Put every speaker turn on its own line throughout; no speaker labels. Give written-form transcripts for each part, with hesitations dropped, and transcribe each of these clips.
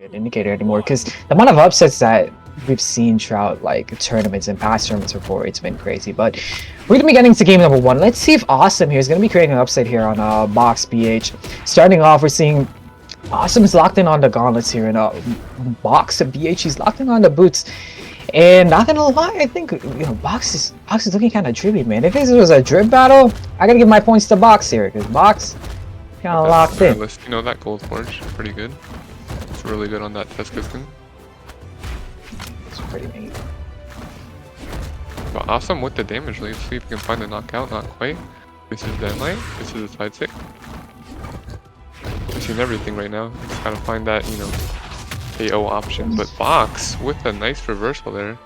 good indicator anymore because the amount of upsets that we've seen throughout like tournaments and past tournaments before, it's been crazy. But we're gonna be getting to game number one. Let's see if Awesome here is gonna be creating an upset here on Box BH. Starting off, we're seeing Awesome is locked in on the gauntlets here in Box BH. He's locked in on the boots. And not gonna lie, I think Box is looking kind of drippy, man. If this was a drip battle, I gotta give my points to Box here because Box kind of locked in.
You know, that gold forge, pretty good. It's really good on that Tesca skin.
It's pretty neat.
But Awesome with the damage lead. See if we can find the knockout. Not quite. This is Deadlight. This is a side stick. We're seeing everything right now. Just gotta find that, KO option. But Box with a nice reversal there.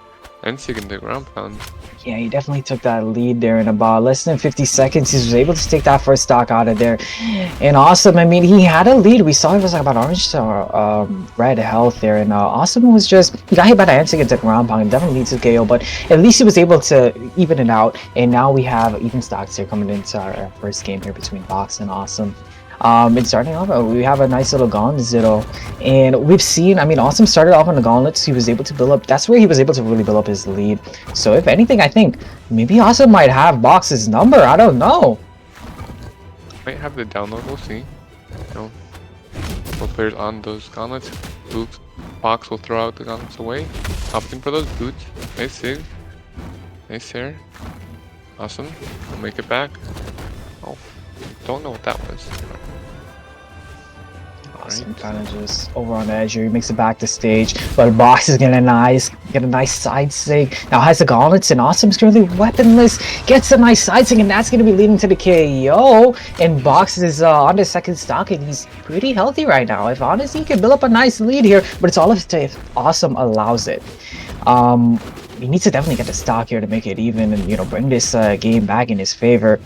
And seeking the ground pound.
Yeah, he definitely took that lead there in about less than 50 seconds. He was able to take that first stock out of there. And Awesome, I mean, he had a lead. We saw it was like about orange to red health there. And Awesome was just, he got hit by the Ensig and took ground pound. Definitely needs to KO, but at least he was able to even it out. And now we have even stocks here coming into our first game here between Box and Awesome. And starting off, we have a nice little gauntlet, and we've seen, I mean, Awesome started off on the gauntlets. He was able to build up, that's where he was able to really build up his lead. So if anything, I think maybe Awesome might have Box's number. I don't know.
Might have the download, we'll see. Both players on those gauntlets. Boots. Box will throw out the gauntlets away. Opting for those boots. Nice sig. Nice hair. Awesome. We'll make it back. Oh, don't know what that was.
Awesome, kind of just over on the edge here. He makes it back to stage, but Box is getting a nice side sig. Now has the gauntlets, and Awesome's currently weaponless. Gets a nice side sig, and that's going to be leading to the KO. And Box is on the second stock, and he's pretty healthy right now. If honestly, he can build up a nice lead here, but it's all if Awesome allows it. He needs to definitely get the stock here to make it even, and bring this game back in his favor.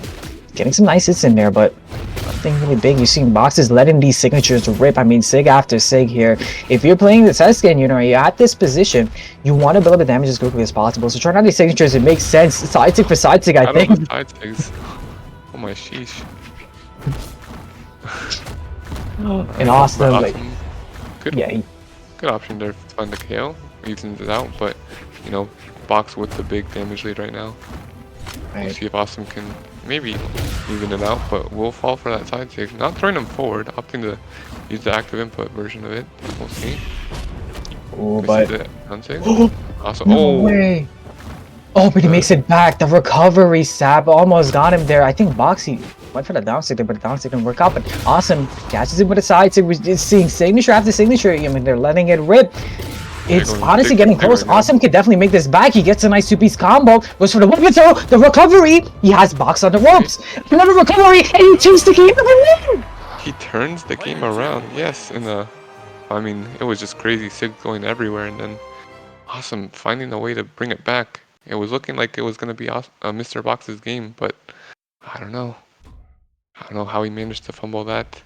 Getting some nice hits in there, but nothing really big. You're seeing Boxes letting these signatures rip. I mean, sig after sig here. If you're playing the test game, you're at this position, you want to build up the damage as quickly as possible. So trying out these signatures, it makes sense. Side sig for side sig, I think.
Side sigs. Oh my sheesh.
And Awesome, like,
good,
yeah,
good option there to find the KO. Evens it out, but Box with the big damage lead right now.
right.
We'll see if Awesome can maybe even it out, but we'll fall for that side sig. Not throwing him forward, opting to use the active input version of it. We'll see.
Oh, but
Awesome.
No way. Oh, but he makes it back. The recovery sap almost got him there. I think Boxy went for the down stick there, but the down stick didn't work out. But Awesome catches him with a side sig. We're just seeing signature after signature. I mean, they're letting it rip. It's honestly getting close. Awesome can definitely make this back. He gets a nice two-piece combo. Goes for the weapon throw. The recovery. He has Box on the ropes. Another recovery, and he turns the game around.
He turns the game around. Yes, I mean, it was just crazy. Sig going everywhere, and then Awesome finding a way to bring it back. It was looking like it was gonna be Mr. Box's game, but I don't know. I don't know how he managed to fumble that.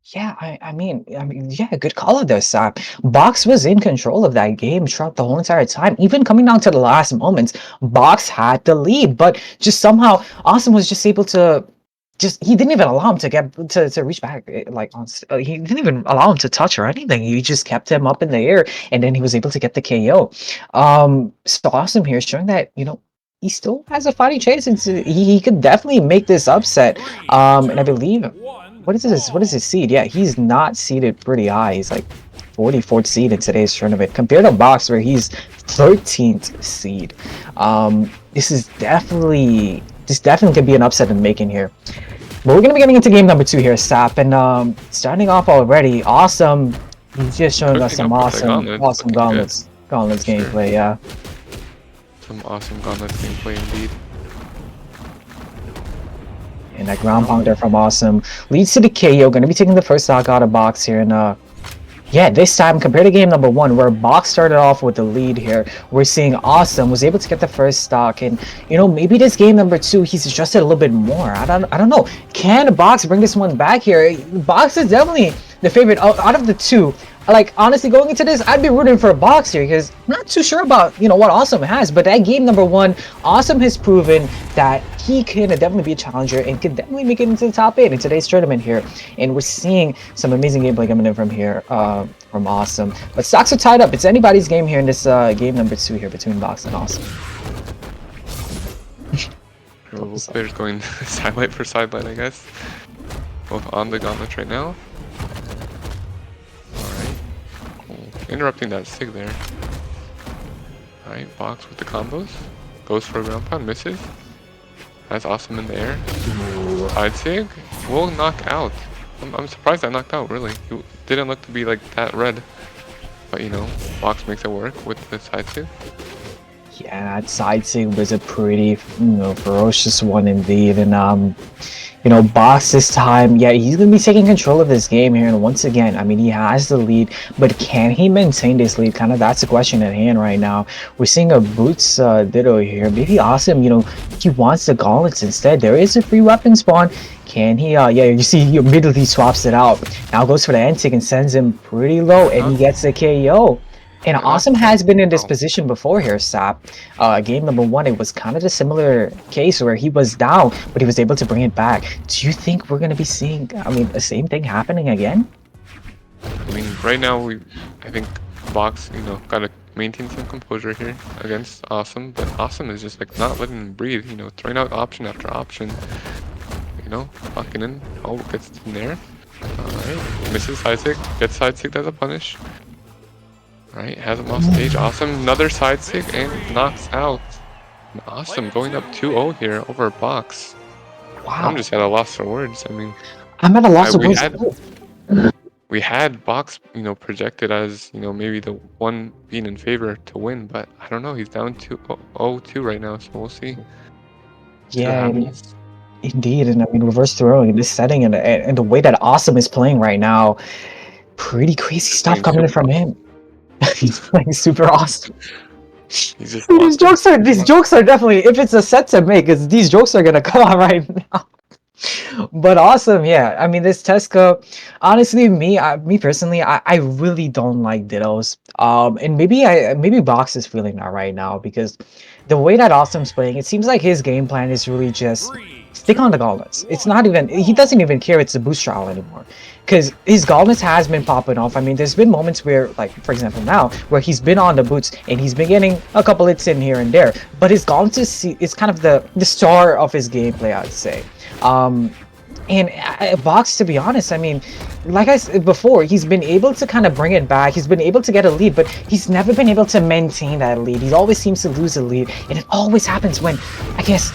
Yeah, I mean, yeah, good call of this. Box was in control of that game throughout the whole entire time. Even coming down to the last moments, Box had the lead, but just somehow Awesome was just able to he didn't even allow him to get to reach back, like he didn't even allow him to touch or anything. He just kept him up in the air, and then he was able to get the KO. So Awesome here showing that he still has a fighting chance, and he could definitely make this upset. And I believe. What is this? What is his seed? Yeah, he's not seeded pretty high. He's like 44th seed in today's tournament compared to Box where he's 13th seed. This definitely could be an upset in making here. But we're gonna be getting into game number 2 here, Sap, and starting off already, Awesome. He's just showing us some awesome gauntlets gameplay. Yeah.
Some awesome gauntlets gameplay indeed.
And that ground pound there from Awesome leads to the KO. Going to be taking the first stock out of Box here. And yeah, this time compared to game number 1 where Box started off with the lead here, we're seeing Awesome was able to get the first stock. And maybe this game number 2 he's adjusted a little bit more. I don't know. Can Box bring this one back here? Box is definitely the favorite out of the two. like honestly going into this, I'd be rooting for a Box here because I'm not too sure about what Awesome has, but that game number 1, Awesome has proven that he can definitely be a challenger and can definitely make it into the top 8 in today's tournament here. And we're seeing some amazing gameplay coming in from here, from Awesome. But stocks are tied up. It's anybody's game here in this game number 2 here between Box and Awesome.
Both players going sidelight for sidelight, I guess. Both on the gauntlet right now. Alright. Cool. Interrupting that Sig there. Alright, Box with the combos. Goes for a ground pound, misses. Has Awesome in the air. Side Sig will knock out. I'm surprised that knocked out, really. He didn't look to be like that red. But Box makes it work with the side Sig.
Yeah, that side sig was a pretty, ferocious one indeed. And, Box this time, yeah, he's going to be taking control of this game here. And once again, I mean, he has the lead, but can he maintain this lead? Kind of that's the question at hand right now. We're seeing a Boots Ditto here. Maybe Awesome, he wants the gauntlets instead. There is a free weapon spawn. Can he, yeah, you see he immediately swaps it out. Now goes for the end tick and sends him pretty low, and he gets the KO. And Awesome has been in this position before here, Sap. Game number 1, it was kind of a similar case where he was down, but he was able to bring it back. Do you think we're going to be seeing, the same thing happening again?
I mean, right now, I think Box, got to maintain some composure here against Awesome, but Awesome is just, like, not letting him breathe, throwing out option after option. Locking in. Oh, gets in there. Alright, misses side sig, gets side sig as a punish. Right, has him off stage. Awesome, another side sig and knocks out. And Awesome going up 2-0 here over Box.
Wow.
I'm just at a loss for words. I mean,
I'm at a loss of words.
We had Box, projected as, maybe the one being in favor to win, but I don't know. He's down 2-0-2 right now, so we'll see.
Yeah, indeed. And I mean, reverse throwing in this setting and the way that Awesome is playing right now, pretty crazy stuff coming in from him. He's playing super awesome. These jokes are definitely, if it's a set to make, because these jokes are gonna come out right now. But Awesome, yeah. I mean, this Tesca, honestly, me personally, I really don't like Dittos. And maybe Box is feeling that right now because the way that Awesome's playing, it seems like his game plan is really just stick on the gauntlets. It's not even, he doesn't even care it's a boost trial anymore. Because his gauntlets has been popping off. I mean, there's been moments where, like, for example now, where he's been on the boots and he's been getting a couple hits in here and there. But his gauntlets is kind of the star of his gameplay, I'd say. And Box, to be honest, I mean, like I said before, he's been able to kind of bring it back. He's been able to get a lead, but he's never been able to maintain that lead. He always seems to lose a lead, and it always happens when, I guess,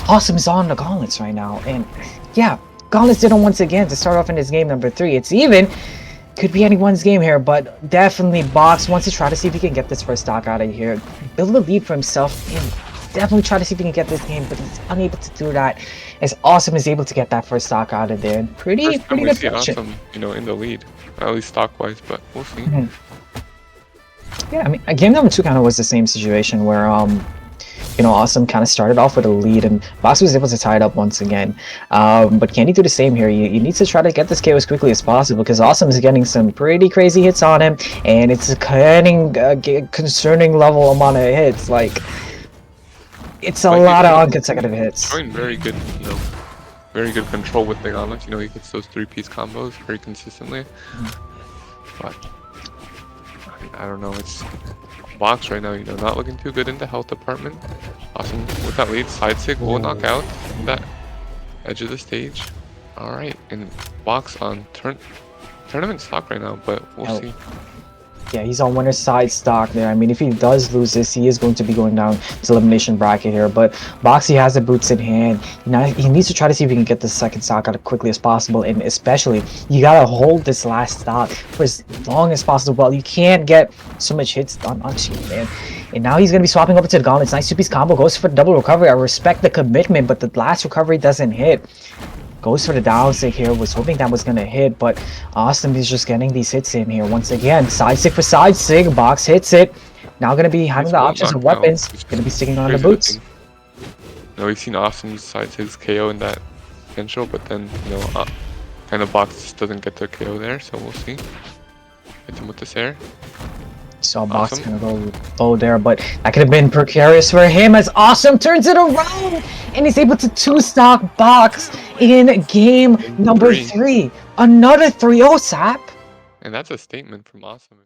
Awesome is on the gauntlets right now. And yeah, gauntlets did it once again to start off in this game number 3. It's even. Could be anyone's game here, but definitely Box wants to try to see if he can get this first stock out of here. Build a lead for himself and definitely try to see if he can get this game, but he's unable to do that as Awesome is able to get that first stock out of there. Pretty good
see Awesome, in the lead, at least stock-wise, but we'll see.
Yeah, I mean, game number 2 kind of was the same situation where Awesome kind of started off with a lead and Box was able to tie it up once again. But can he do the same here? You need to try to get this KO as quickly as possible because Awesome is getting some pretty crazy hits on him, and it's a concerning level amount of hits. Like, it's a lot of unconsecutive hits.
Showing very good, very good control with the gauntlets. He gets those 3-piece combos very consistently. But I don't know. It's Box right now, not looking too good in the health department. Awesome with that lead. Side sig will knock out that edge of the stage. All right, and Box on tournament stock right now, but we'll see.
Yeah, he's on winner's side stock there. I mean, if he does lose this, he is going to be going down to elimination bracket here. But Boxy has the boots in hand. Now he needs to try to see if he can get the second stock out as quickly as possible. And especially, you gotta hold this last stock for as long as possible. Well, you can't get so much hits on you, man. And now he's gonna be swapping over to the gauntlets. Nice two-piece combo, goes for the double recovery. I respect the commitment, but the last recovery doesn't hit. Goes for the down stick here, was hoping that was gonna hit, but Awesome is just getting these hits in here once again. Side stick for side stick, Box hits it. Now gonna be having the options of weapons, gonna be sticking on the boots.
We've seen Awesome's side his KO in that potential, but then kind of Box just doesn't get the KO there, so we'll see. Hits him with this air.
Saw Box
Awesome.
gonna go low there, but that could have been precarious for him as Awesome turns it around and he's able to two-stock Box in game number
Three.
3. Another 3-0 Sap.
And that's a statement from Awesome.